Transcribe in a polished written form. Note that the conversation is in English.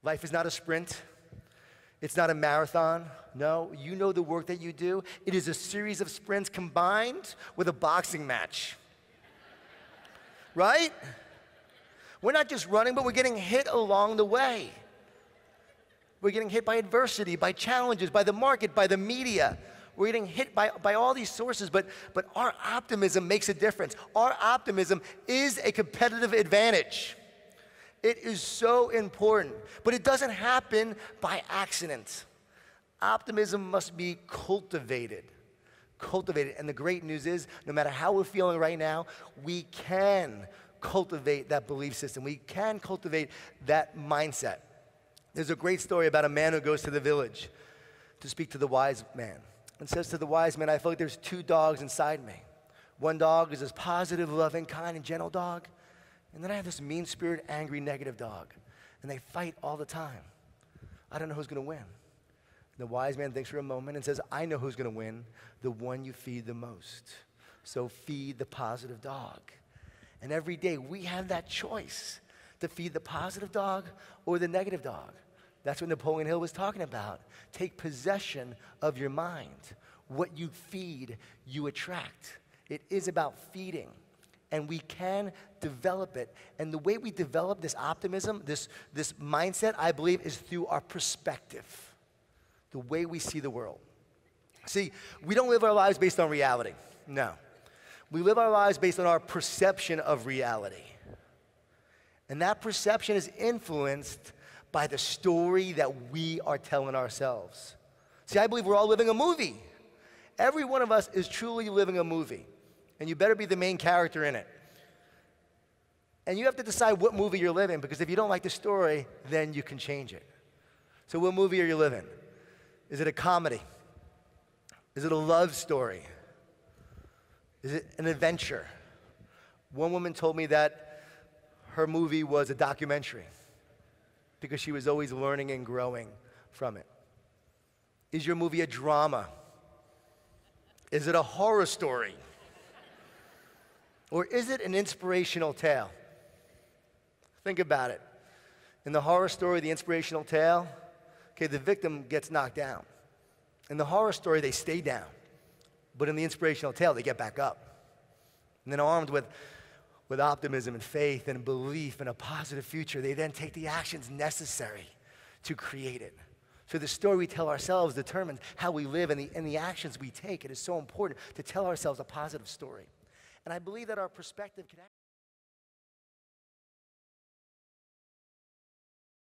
Life is not a sprint. It's not a marathon. No, you know the work that you do. It is a series of sprints combined with a boxing match. Right? We're not just running, but we're getting hit along the way. We're getting hit by adversity, by challenges, by the market, by the media. We're getting hit by all these sources, but our optimism makes a difference. Our optimism is a competitive advantage. It is so important, but it doesn't happen by accident. Optimism must be cultivated. And the great news is, no matter how we're feeling right now, we can cultivate that belief system. We can cultivate that mindset. There's a great story about a man who goes to the village to speak to the wise man and says to the wise man, I feel like there's two dogs inside me. One dog is this positive, loving, kind, and gentle dog. And then I have this mean-spirited, angry, negative dog. And they fight all the time. I don't know who's going to win. And the wise man thinks for a moment and says, I know who's going to win, the one you feed the most. So feed the positive dog. And every day we have that choice to feed the positive dog or the negative dog. That's what Napoleon Hill was talking about. Take possession of your mind. What you feed, you attract. It is about feeding. And we can develop it. And the way we develop this optimism, this mindset, I believe, is through our perspective. The way we see the world. See, we don't live our lives based on reality. No. We live our lives based on our perception of reality. And that perception is influenced by the story that we are telling ourselves. See, I believe we're all living a movie. Every one of us is truly living a movie. And you better be the main character in it. And you have to decide what movie you're living, because if you don't like the story, then you can change it. So what movie are you living? Is it a comedy? Is it a love story? Is it an adventure? One woman told me that her movie was a documentary because she was always learning and growing from it. Is your movie a drama? Is it a horror story? Or is it an inspirational tale? Think about it. In the horror story, the inspirational tale, okay, the victim gets knocked down. In the horror story, they stay down. But in the inspirational tale, they get back up. And then armed with optimism and faith and belief in a positive future, they then take the actions necessary to create it. So the story we tell ourselves determines how we live and the actions we take. It is so important to tell ourselves a positive story. And I believe that our perspective can